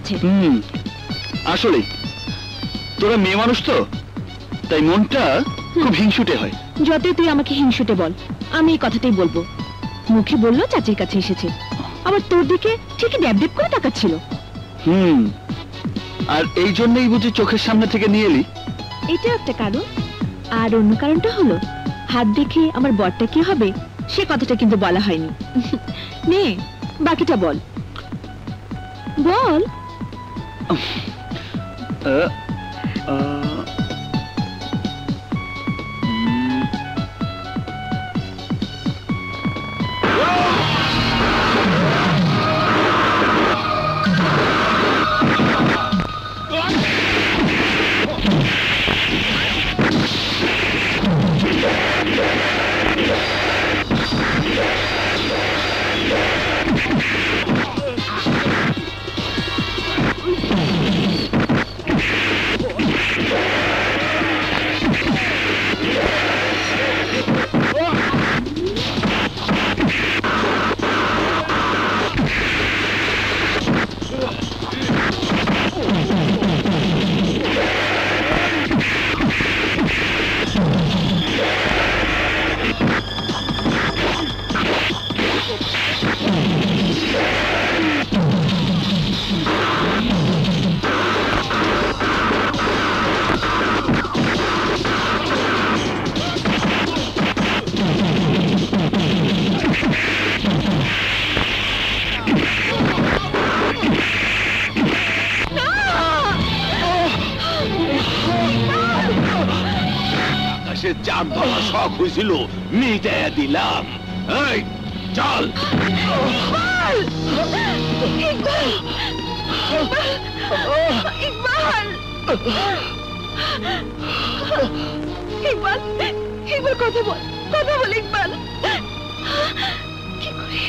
এসেছে। আসলে তোরা মেয়ে মানুষ তো, তাই মনটা খুব হিংসুটে হয়। যতই তুই আমাকে হিংসুটে বল, আমি এই কথাটাই বলবো। মুখে বললো চাচির কাছে এসেছে, আবার তোর দিকে ঠিকই ড্যাব ড্যাব করে তাকাচ্ছিল। আর এই জন্যই বুঝি চোখের সামনে থেকে নিয়ে এলি? এটা একটা কারণ, আর অন্য কারণটা হলো হাত দেখে আমার বরটা কি হবে সে কথাটা কিন্তু বলা হয়নি। নে বাকিটা বল বল। চাঁদ ধরা শখ হয়েছিল, মিটাইয়া দিলাম। এই চল। ইকবাল কথা বল, কথা বল ইকবাল। কি করে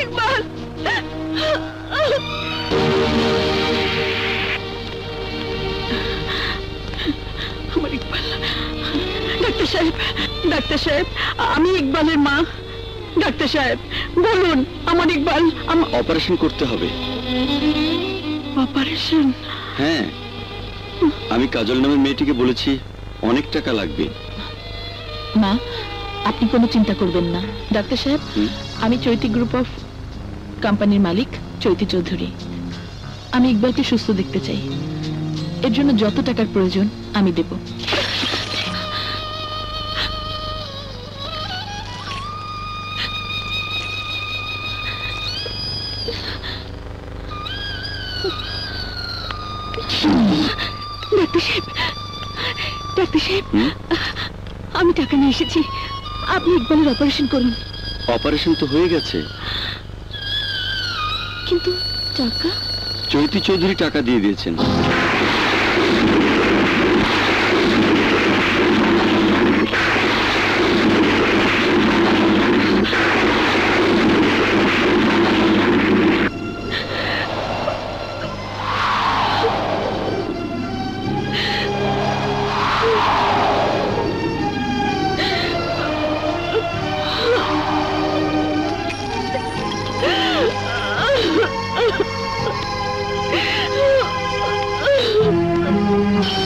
ইকবাল? আমার ইকবাল। ডাক্তার সাহেব, ডাক্তার সাহেব, আমি ইকবালের মা। ডাক্তার সাহেব বলুন, আমার ইকবাল। অপারেশন করতে হবে। অপারেশন? হ্যাঁ, আমি কাজল নামের মেয়েটিকে বলেছি অনেক টাকা লাগবে। মা আপনি কোনো চিন্তা করবেন না। ডাক্তার সাহেব, আমি চৈতি গ্রুপ অফ কোম্পানির মালিক চৈতি চৌধুরী। আমি ইকবালকে সুস্থ দেখতে চাই, এর জন্য যত টাকার প্রয়োজন আমি দেব। ডাক্তার সাহেব, ডাক্তার সাহেব, আমি টাকা নিয়ে এসেছি, আপনি ইকবালের অপারেশন করুন। অপারেশন তো হয়ে গেছে, কিন্তু টাকা? চৈতি চৌধুরী টাকা দিয়ে দিয়েছেন।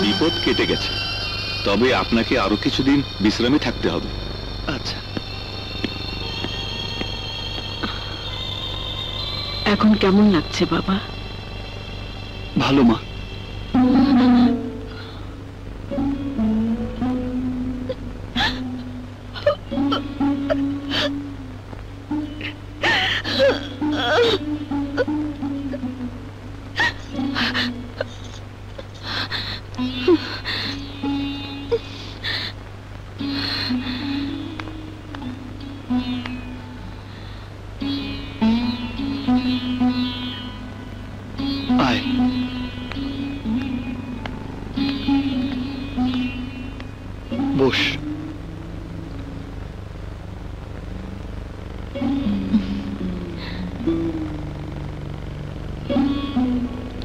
বিপদ কেটে গেছে, তবে আপনাকে আরো কিছুদিন বিশ্রামে থাকতে হবে। আচ্ছা, এখন কেমন লাগছে বাবা? ভালো মা। আয়। বস।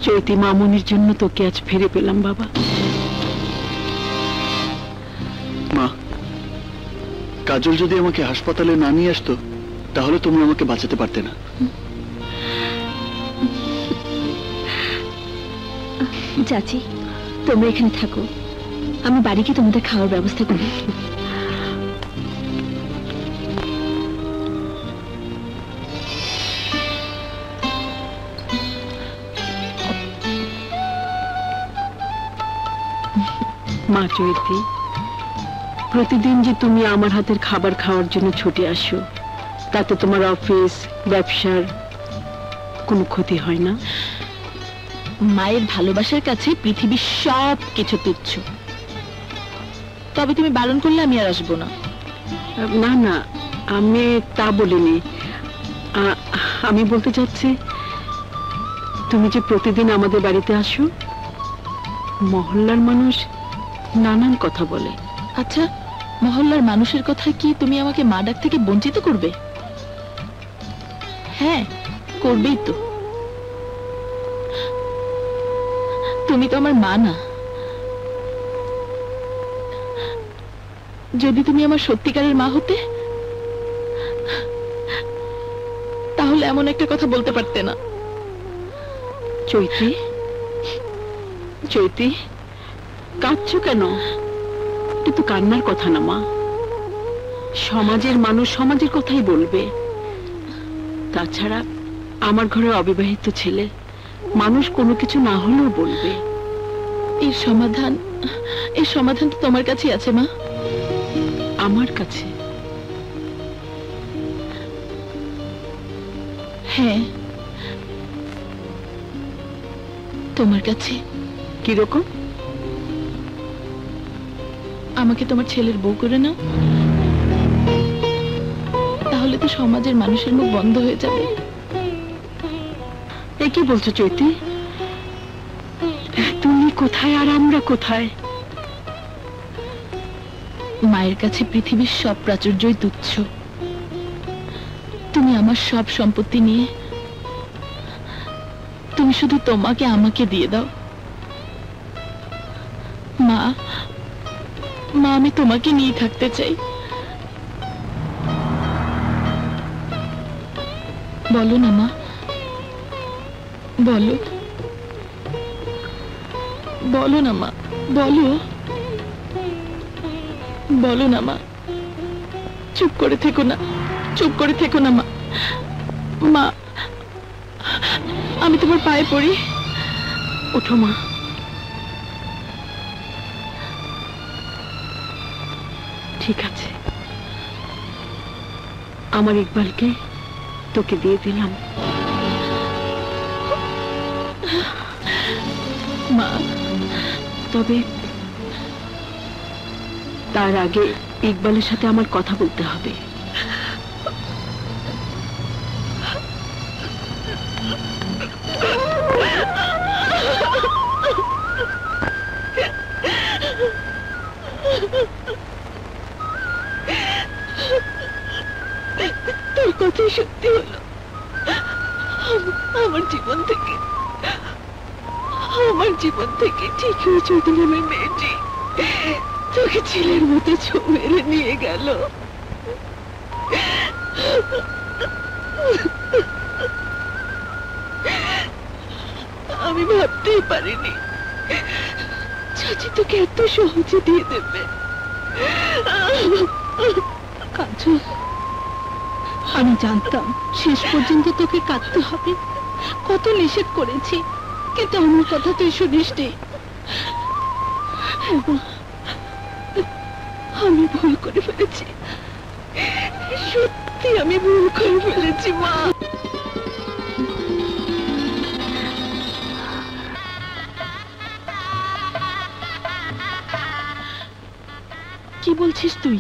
চৈতি মামুনির জন্য তোকে আজ ফিরে পেলাম বাবা। মা, কাজল যদি আমাকে হাসপাতালে না নিয়ে আসতো তাহলে তুমি আমাকে বাঁচাতে পারতে না। চাচি, তোমরা এখানে থাকো, আমি বাড়ি গিয়ে তোমাদের খাওয়ার ব্যবস্থা করি। মা চৈতি, প্রতিদিন যে তুমি আমার হাতের খাবার খাওয়ার জন্য ছুটে আসো, তাতে তোমার অফিস ব্যবসার কোনো ক্ষতি হয় না? মায়ের ভালোবাসার কাছে পৃথিবীর সব কিছু তুচ্ছ। তবে তুমি বারণ করলে আমি আর আসবো না। না না, আমি তা বলিনি। আমি বলতে চাচ্ছি, তুমি যে প্রতিদিন আমাদের বাড়িতে আসো, মহল্লার মানুষ নানান কথা বলে। আচ্ছা, মহল্লার মানুষের কথা কি তুমি আমাকে মা ডাক থেকে বঞ্চিত করবে? হ্যাঁ, করবেই তো। তুমি তো আমার মা না। যদি তুমি আমার সত্যিকারের মা হতে, তাহলে এমন একটা কথা বলতে পারতে না। চৈতি, চৈতি, কাঁদছো কেন? এটা তো কান্নার কথা না মা। সমাজের মানুষ সমাজের কথাই বলবে। তাছাড়া আমার ঘরে অবিবাহিত ছেলে, মানুষ কোনো কিছু না হলেও বলবে। এর সমাধান তো তোমার কাছেই আছে মা। আমার কাছে? হ্যাঁ, তোমার কাছে। কিরকম? আমাকে তোমার ছেলের বউ করে নাও, তাহলে তো সমাজের মানুষের মুখ বন্ধ হয়ে যাবে। এ কি বলছো চৈতি? তুমি কোথায় আর আমরা কোথায়? মায়ের কাছে পৃথিবীর সব প্রাচুর্যই তুচ্ছ। তুমি আমার সব সম্পত্তি নিয়ে তুমি শুধু তোমাকে আমাকে দিয়ে দাও। মা, আমি তোমাকে নিয়ে থাকতে চাই। বলো না মা, বলো, বলো না মা, বলো, বলো না মা। চুপ করে থেকো না, চুপ করে থেকো না মা। মা, আমি তোমার পায়ে পড়ি। ওঠো মা। ঠিক আছে, আমার ইকবালকে তোকে দিয়ে দিলাম। মা, তবে তার আগে ইকবালের সাথে আমার কথা বলতে হবে। তোর কথাই সত্যি হলো। আমার জীবন থেকে ঠিক ওই চৈতি নামের মেয়েটি তোকে ছেলের মতো ছো মেরে নিয়ে গেল। আমি ভাবতেই পারিনি চাচি তোকে এত সহজে দিয়ে দেবে। কাজল, আমি জানতাম শেষ পর্যন্ত তোকে কাঁদতে হবে। কত নিষেধ করেছি, কিন্তু আমার কথা তুই শুনিসনি। আমি ভুল করে ফেলেছি, সত্যি আমি ভুল করে ফেলেছি মা। কি বলছিস তুই?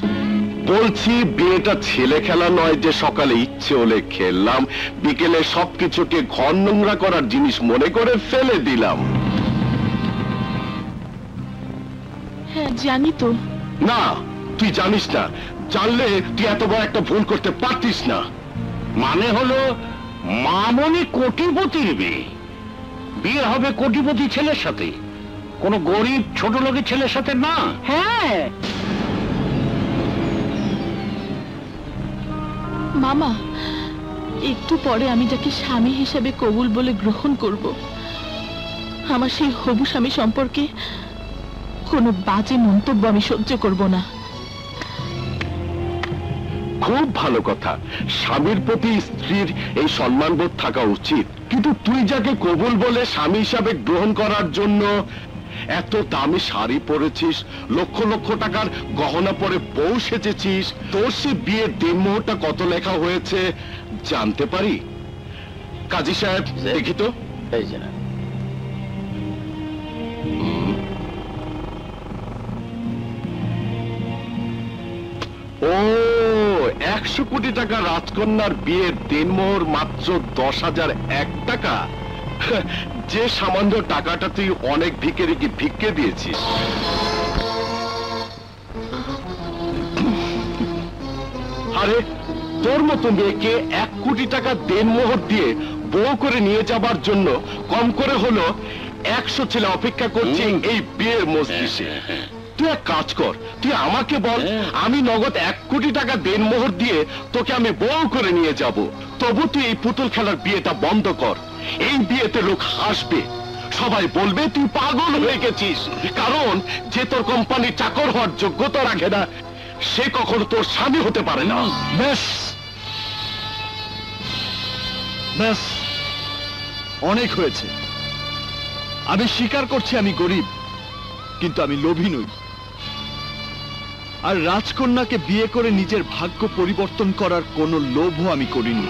বলছি, বিয়েটা ছেলে খেলা নয় যে সকালে ইচ্ছে হলে খেললাম, বিকেলে সবকিছুকে ঘর নোংরা করার জিনিস মনে করে ফেলে দিলাম। হ্যাঁ জানি তো। না, তুই জানিস না। জানলে তুই এত বড় একটা ভুল করতে পারতিস না। মানে হলো মামনি কোটিপতির মেয়ে, বিয়ে হবে কোটিপতি ছেলের সাথে, কোনো গরিব ছোট লোকের ছেলের সাথে না। হ্যাঁ, মামা, একটু পরে আমি যাকে স্বামী হিসেবে কবুল বলে গ্রহণ করব, আমার সেই হবু স্বামী সম্পর্কে কোনো বাজে মন্তব্য আমি সহ্য করব না। খুব ভালো কথা, স্বামীর প্রতি স্ত্রীর এই সম্মানবোধ থাকা উচিত। কিন্তু তুই যাকে কবুল বলে স্বামী হিসাবে গ্রহণ করার জন্য এত দামি শাড়ি পরেছিস, লক্ষ লক্ষ টাকার গহনা পরে বউ সেজেছিস, তোর সে বিয়ের দিনমুহূর্তটা কত লেখা হয়েছে জানতে পারি? কাজী সাহেব দেখি তো। এই যে না, ও 100 কোটি টাকা রাজকন্যার বিয়ের দিনমোহর মাত্র 10,001 টাকা। যে সামান্য টাকাটা তুই অনেক ভিখারিকে ভিক্ষে দিয়েছিস। আরে তোর মতো মেয়েকে 1 কোটি টাকা দেনমোহর দিয়ে বউ করে নিয়ে যাবার জন্য কম করে হলো 100 ছেলে অপেক্ষা করছে এই বিয়ের মজলিসে। তুই এক কাজ কর, তুই আমাকে বল, আমি নগদ 1 কোটি টাকা দেনমোহর দিয়ে তোকে আমি বউ করে নিয়ে যাব। তবু তুই এই পুতুল খেলার বিয়েটা বন্ধ কর। এই বিয়েতে লোক হাসবে, সবাই বলবে তুই পাগল হয়ে গেছিস। কারণ যে তোর কোম্পানির চাকর হওয়ার যোগ্যতা রাখে না, সে কখনো তোর স্বামী হতে পারে না। ব্যাস ব্যাস, অনেক হয়েছে। আমি স্বীকার করছি আমি গরিব, কিন্তু আমি লোভী নই। আর রাজকন্যাকে বিয়ে করে নিজের ভাগ্য পরিবর্তন করার কোনো লোভও আমি করিনি।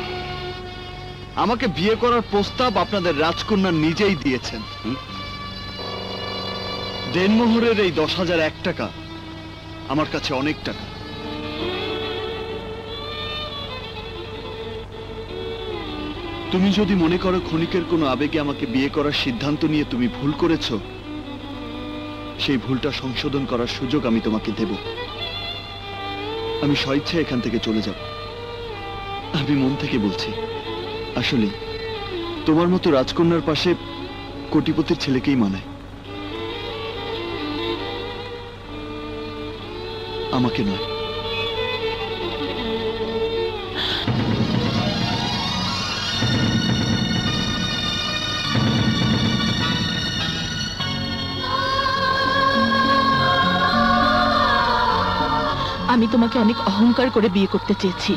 আমাকে বিয়ে করার প্রস্তাব আপনাদের রাজকন্যা নিজেই দিয়েছেন। দেনমোহরের এই 10,001 টাকা আমার কাছে অনেক টাকা। তুমি যদি মনে করো ক্ষণিকের কোনো আবেগে আমাকে বিয়ে করার সিদ্ধান্ত নিয়ে তুমি ভুল করেছো, সেই ভুলটা সংশোধন করার সুযোগ আমি তোমাকে দেব। আমি স্বেচ্ছা এখান থেকে চলে যাব। আমি মন থেকে বলছি, আসলে তোমার মতো রাজকন্যার পাশে কোটিপতির ছেলেকেই মানায়, আমাকে নয়। আমি তোমাকে অনেক অহংকার করে বিয়ে করতে চেয়েছি,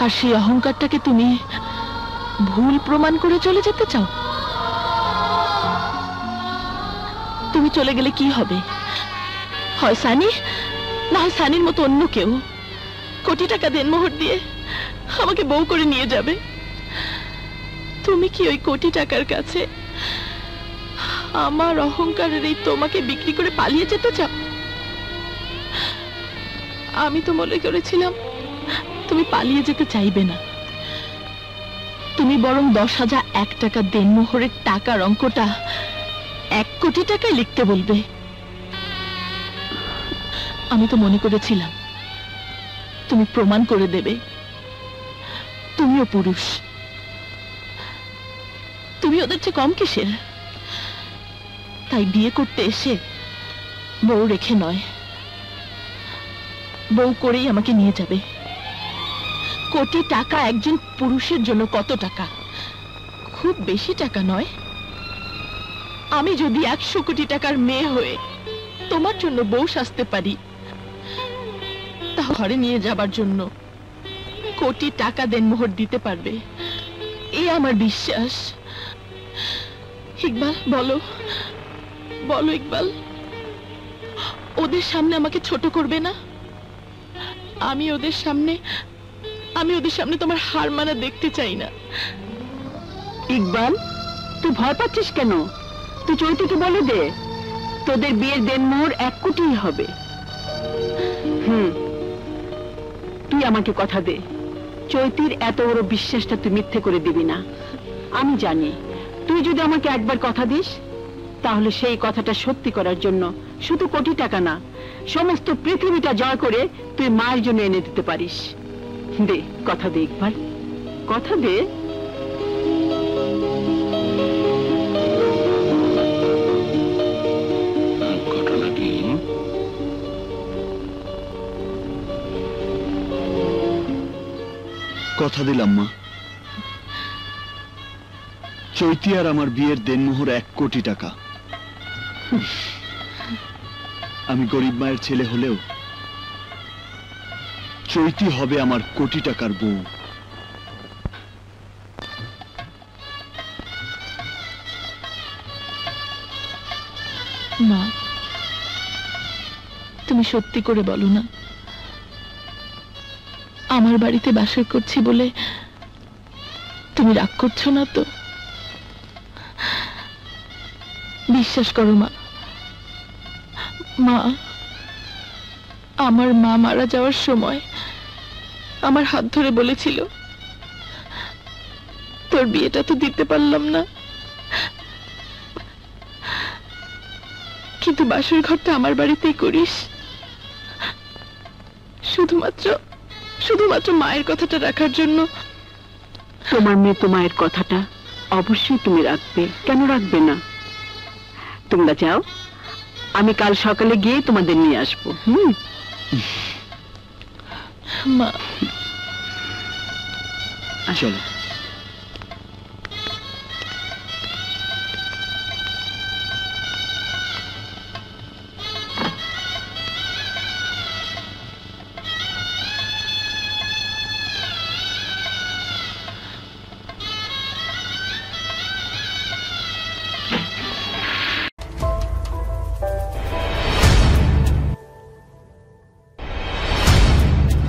আর সেই অহংকারটাকে তুমি ভুল প্রমাণ করে চলে যেতে চাও। তুমি চলে গেলে কি হবে? হয় সানি, না হয় সানির মতো অন্য কেউ কোটি টাকা দেনমোহর দিয়ে আমাকে বউ করে নিয়ে যাবে। তুমি কি ওই কোটি টাকার কাছে আমার অহংকারের এই তোমাকে বিক্রি করে পালিয়ে যেতে চাও? আমি তো মনে করেছিলাম তুমি পালিয়ে যেতে চাইবে না, তুমি বরং 10,001 টাকা দেনমোহরের টাকার অঙ্কটা 1 কোটি টাকায় লিখতে বলবে। আমি তো মনে করেছিলাম তুমি প্রমাণ করে দেবে তুমিও পুরুষ, তুমি ওদের চেয়ে কম কিসের? তাই বিয়ে করতে এসে বউ রেখে নয়, বউ করেই আমাকে নিয়ে যাবে। কোটি টাকা একজন পুরুষের জন্য কত টাকা? খুব বেশি টাকা নয়। আমি যদি 100 কোটি টাকার মেয়ে হয়ে তোমার জন্য বউ সাজতে পারি, তা ঘরে নিয়ে যাবার জন্য কোটি টাকা দেনমোহর দিতে পারবে, এই আমার বিশ্বাস। ইকবাল, বলো বলো ইকবাল, ওদের সামনে আমাকে ছোট করবে না? আমি ওদের সামনে তোমার হার মানা দেখতে চাই না। ইকবাল, তুই ভয় পাচ্ছিস কেন? তুই চৈতিকে বলে দে তোদের বিয়ের দেনমোহর 1 কোটি হবে। তুই আমাকে কথা দে, চৈতির এত বড় বিশ্বাসটা তুই মিথ্যে করে দিবি না। আমি জানি তুই যদি আমাকে একবার কথা দিস, তাহলে সেই কথাটা সত্যি করার জন্য শুধু কোটি টাকা না, সমস্ত পৃথিবীটা জয় করে তুই মায়ের জন্য এনে দিতে পারিস। দে কথা দে ইকবাল, কথা দে। ঘটনা কি? কথা দিলাম মা, চৈতি আর আমার বিয়ের দেনমোহর 1 কোটি টাকা। আমি গরিব মায়ের ছেলে হলেও চৈতি হবে আমার কোটি টাকার বউ। মা, তুমি সত্যি করে বলো না, আমার বাড়িতে বাসর করছি বলে তুমি রাগ করছো না তো? বিশ্বাস করো মা। মা, আমার মা মারা যাওয়ার সময় আমার হাত ধরে বলেছিল, তোর বিয়েটা তো দিতে পারলাম না, কিন্তু বাসর ঘরটা আমার বাড়িতেই করিস। শুধুমাত্র মায়ের কথাটা রাখার জন্য। তোমার মৃত মায়ের কথাটা অবশ্যই তুমি রাখবে, কেন রাখবে না? তোমরা যাও, আমি কাল সকালে গিয়ে তোমাদের নিয়ে আসবো। মা, চলো।